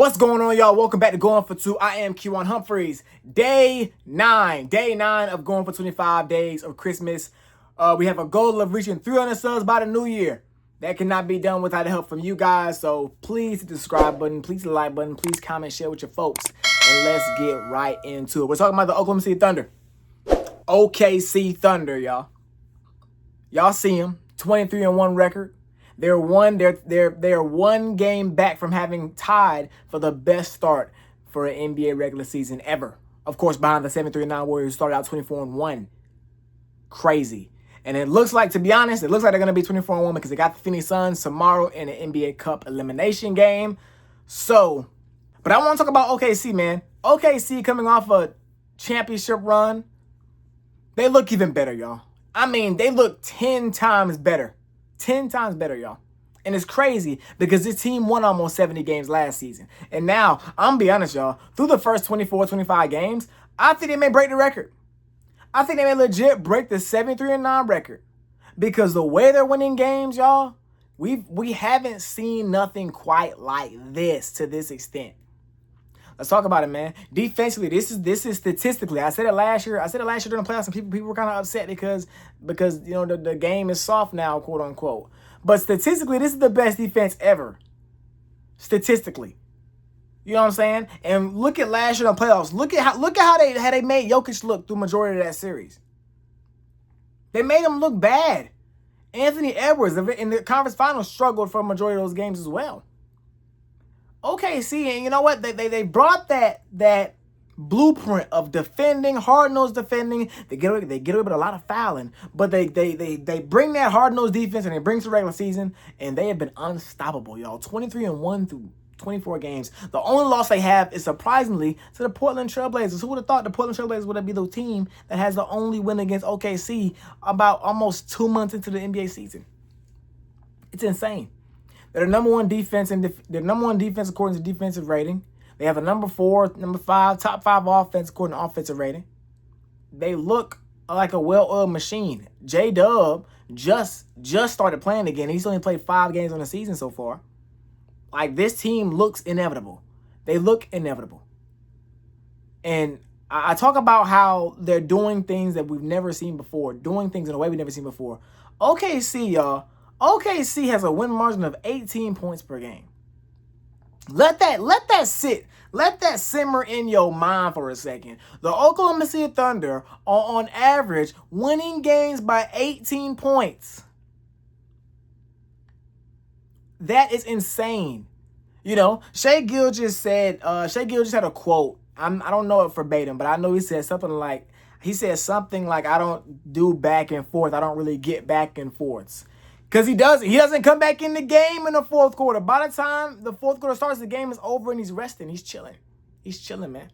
What's going on, y'all? Welcome back to Going for Two. I am Q1 Humphreys. Day 9 of Going for 25 Days of Christmas. We have a goal of reaching 300 subs by the new year. That cannot be done without the help from you guys. So please hit the subscribe button, please hit the like button, please comment, share with your folks, and let's get right into it. We're talking about the Oklahoma City Thunder. OKC Thunder, y'all. Y'all see them, 23-1 record. They're one game back from having tied for the best start for an NBA regular season ever. Of course, behind the 7-3-9 Warriors who started out 24-1. Crazy. And it looks like, to be honest, it looks like they're going to be 24-1 because they got the Phoenix Suns tomorrow in an NBA Cup elimination game. So, but I want to talk about OKC, man. OKC coming off a championship run. They look even better, y'all. I mean, they look 10 times better. 10 times better, y'all. And it's crazy because this team won almost 70 games last season. And now, I'm going to be honest, y'all, through the first 24, 25 games, I think they may break the record. I think they may legit break the 73-9 record. Because the way they're winning games, y'all, we haven't seen nothing quite like this to this extent. Let's talk about it, man. Defensively, this is statistically. I said it last year. During the playoffs, and people were kind of upset because you know the game is soft now, quote unquote. But statistically, this is the best defense ever. Statistically, you know what I'm saying? And look at last year in the playoffs. Look at how they made Jokic look through majority of that series. They made him look bad. Anthony Edwards in the conference finals struggled for a majority of those games as well. OKC, and you know what? They brought that blueprint of defending, hard-nosed defending. They get away with a lot of fouling, but they bring that hard-nosed defense and they bring to the regular season, and they have been unstoppable, y'all. 23-1 through 24 games. The only loss they have is surprisingly to the Portland Trailblazers. Who would have thought the Portland Trailblazers would be the team that has the only win against OKC about almost 2 months into the NBA season? It's insane. They're the number one defense according to defensive rating. They have a number 4, number 5, top 5 offense according to offensive rating. They look like a well-oiled machine. J-Dub just started playing again. He's only played 5 games on the season so far. Like, this team looks inevitable. They look inevitable. And I talk about how they're doing things that we've never seen before, doing things in a way we've never seen before. OKC, y'all. OKC has a win margin of 18 points per game. Let that sit. Let that simmer in your mind for a second. The Oklahoma City Thunder are on average winning games by 18 points. That is insane. You know, Shai Gilgeous had a quote. I don't know it verbatim, but I know he said something like, I don't do back and forth. I don't really get back and forths. Because he doesn't come back in the game in the fourth quarter. By the time the fourth quarter starts, the game is over and he's resting. He's chilling. He's chilling, man.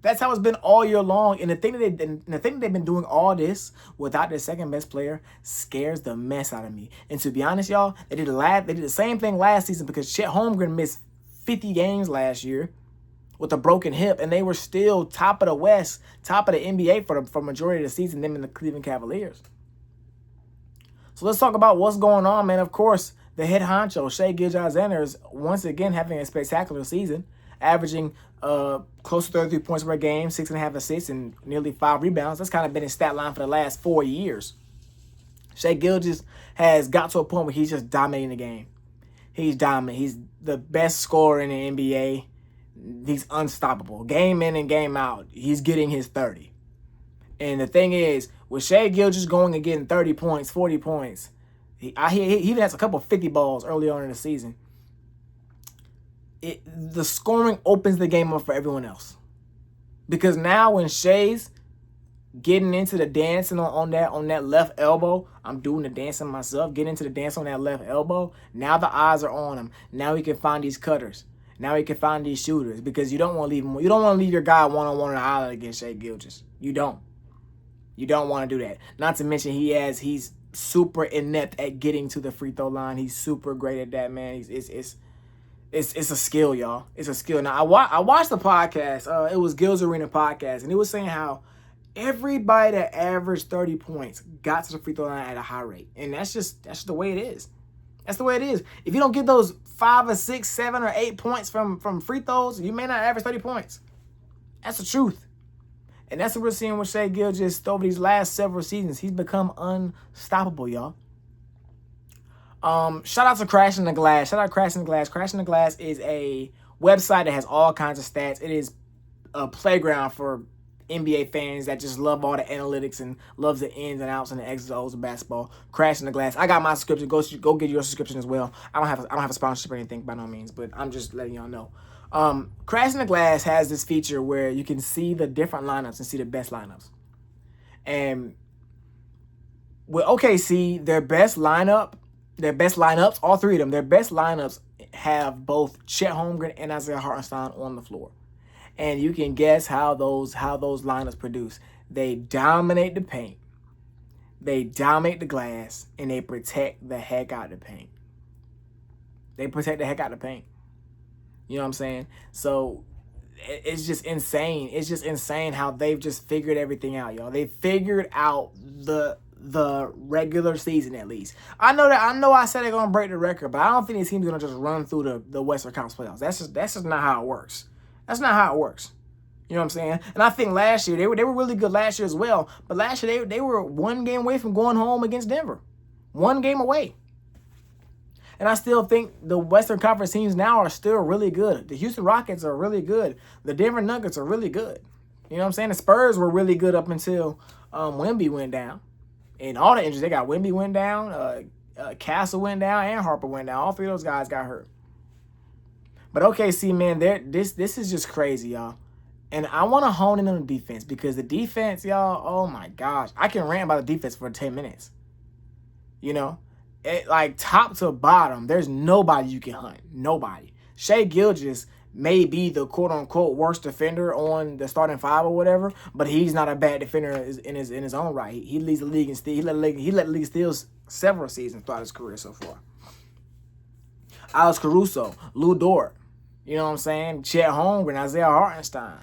That's how it's been all year long. And the thing that they've been doing all this without their second best player scares the mess out of me. And to be honest, y'all, they did the same thing last season because Chet Holmgren missed 50 games last year with a broken hip, and they were still top of the West, top of the NBA for majority of the season, them and the Cleveland Cavaliers. So let's talk about what's going on, man. Of course, the head honcho, Shai Gilgeous-Alexander, is once again having a spectacular season, averaging close to 33 points per game, 6.5 assists, and nearly 5 rebounds. That's kind of been his stat line for the last 4 years. Shai Gilgeous has got to a point where he's just dominating the game. He's dominant. He's the best scorer in the NBA. He's unstoppable. Game in and game out, he's getting his 30. And the thing is, with Shai Gilgeous going and getting 30 points, 40 points, he even has a couple of 50 balls early on in the season. The scoring opens the game up for everyone else. Because now when Shai's getting into the dancing on that left elbow, I'm doing the dancing myself, getting into the dance on that left elbow, now the eyes are on him. Now he can find these cutters. Now he can find these shooters. Because you don't want to leave him. You don't want to leave your guy one-on-one on the island against Shai Gilgeous. You don't. You don't want to do that. Not to mention he's super inept at getting to the free throw line. He's super great at that, man. It's a skill, y'all. It's a skill. Now I watched the podcast. It was Gil's Arena podcast, and he was saying how everybody that averaged 30 points got to the free throw line at a high rate, and that's just the way it is. That's the way it is. If you don't get those 5 or 6, 7 or 8 points from free throws, you may not average 30 points. That's the truth. And that's what we're seeing with Shai Gilgeous over these last several seasons. He's become unstoppable, y'all. Shout out to Crashing the Glass. Shout out Crashing the Glass. Crashing the Glass is a website that has all kinds of stats. It is a playground for NBA fans that just love all the analytics and loves the ins and outs and the X's and O's of basketball. Crashing the Glass. I got my subscription. Go get your subscription as well. I don't have a sponsorship or anything by no means, but I'm just letting y'all know. Crashing the Glass has this feature where you can see the different lineups and see the best lineups. And with OKC, their best lineups, all three of them, their best lineups have both Chet Holmgren and Isaiah Hartenstein on the floor. And you can guess how those lineups produce. They dominate the paint. They dominate the glass, and they protect the heck out of the paint. They protect the heck out of the paint. You know what I'm saying? So it's just insane. It's just insane how they've just figured everything out, y'all. They figured out the regular season at least. I know I said they're gonna break the record, but I don't think this team's gonna just run through the Western Conference playoffs. That's just not how it works. That's not how it works. You know what I'm saying? And I think last year they were really good last year as well. But last year they were 1 game away from going home against Denver. 1 game away. And I still think the Western Conference teams now are still really good. The Houston Rockets are really good. The Denver Nuggets are really good. You know what I'm saying? The Spurs were really good up until Wemby went down. And all the injuries, they got Wemby went down, Castle went down, and Harper went down. All three of those guys got hurt. But OKC, man, this is just crazy, y'all. And I want to hone in on the defense because the defense, y'all, oh my gosh. I can rant about the defense for 10 minutes. You know? Like top to bottom, there's nobody you can hunt. Nobody. Shai Gilgeous may be the quote-unquote worst defender on the starting 5 or whatever, but he's not a bad defender in his own right. He leads the league in steal. He led the league steals several seasons throughout his career so far. Alex Caruso, Lou Dort, you know what I'm saying? Chet Holmgren, Isaiah Hartenstein.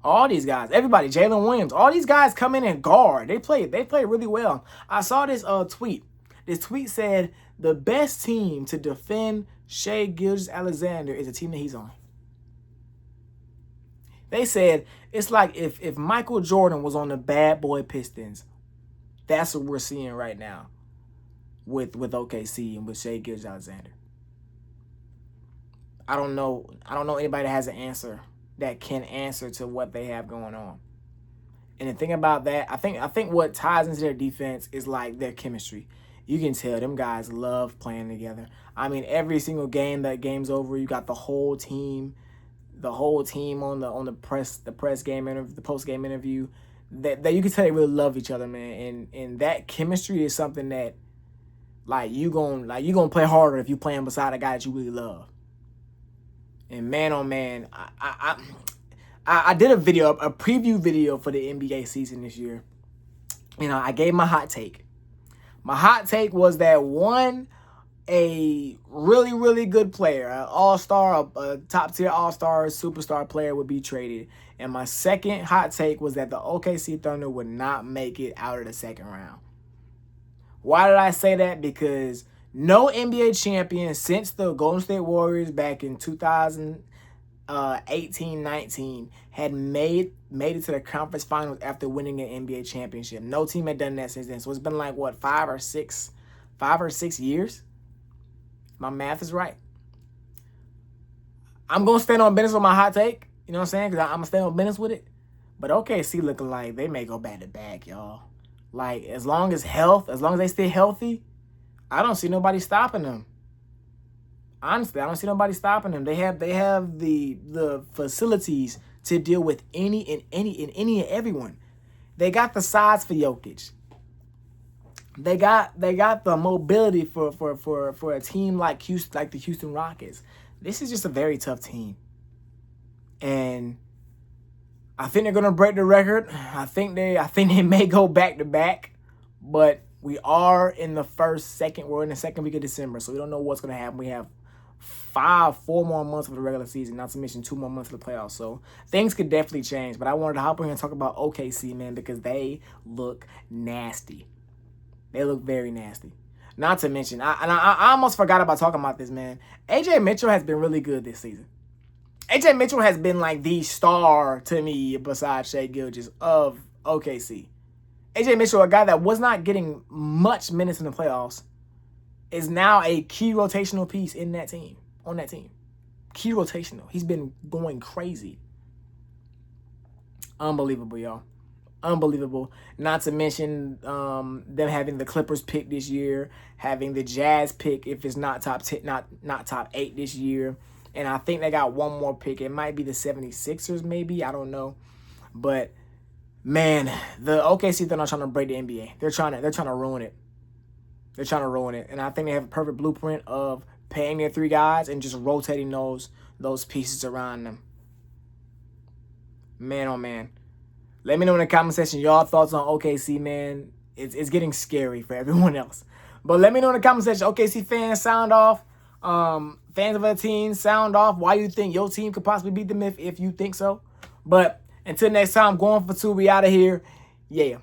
All these guys, everybody, Jalen Williams, all these guys come in and guard. They play really well. I saw this tweet. This tweet said the best team to defend Shai Gilgeous-Alexander is the team that he's on. They said it's like if Michael Jordan was on the bad boy Pistons. That's what we're seeing right now with OKC and with Shai Gilgeous-Alexander. I don't know anybody that has an answer that can answer to what they have going on. And the thing about that, I think what ties into their defense is like their chemistry. You can tell them guys love playing together. I mean, every single game that game's over, you got the whole team on the press game interview, the post game interview. That you can tell they really love each other, man. And that chemistry is something that you gonna play harder if you playing beside a guy that you really love. And man, oh man, I did a preview video for the NBA season this year. You know, I gave my hot take. My hot take was that a really, really good player, an all-star, a top-tier all-star, superstar player would be traded. And my second hot take was that the OKC Thunder would not make it out of the second round. Why did I say that? Because no NBA champion since the Golden State Warriors back in 2018-19 had made it to the conference finals after winning an NBA championship. No team had done that since then. So it's been like, what, 5 or 6 years? My math is right. I'm going to stand on business with my hot take. You know what I'm saying? Because I'm going to stand on business with it. But OKC looking like they may go back to back, y'all. Like, as long as they stay healthy, I don't see nobody stopping them. Honestly, I don't see nobody stopping them. They have the facilities to deal with any and everyone. They got the size for Jokic. They got the mobility for a team like the Houston Rockets. This is just a very tough team. And I think they're gonna break the record. I think they may go back to back, but we are in we're in the second week of December, so we don't know what's gonna happen. We have 4 more months of the regular season, not to mention 2 more months of the playoffs. So things could definitely change. But I wanted to hop in here and talk about OKC, man, because they look nasty. They look very nasty. Not to mention, I almost forgot about talking about this, man. AJ Mitchell has been really good this season. AJ Mitchell has been like the star to me besides Shai Gilgeous of OKC. AJ Mitchell, a guy that was not getting much minutes in the playoffs, is now a key rotational piece in that team, on that team. Key rotational. He's been going crazy. Unbelievable, y'all. Unbelievable. Not to mention them having the Clippers pick this year, having the Jazz pick if it's not top 10, not top 8 this year. And I think they got one more pick. It might be the 76ers, maybe. I don't know. But man, the OKC Thunder are trying to break the NBA. They're trying to ruin it. They're trying to ruin it. And I think they have a perfect blueprint of paying their 3 guys and just rotating those pieces around them. Man, oh man. Let me know in the comment section y'all thoughts on OKC, man. It's getting scary for everyone else. But let me know in the comment section, OKC fans, sound off. Fans of other teams, sound off. Why you think your team could possibly beat them if you think so. But until next time, going for 2. We out of here. Yeah.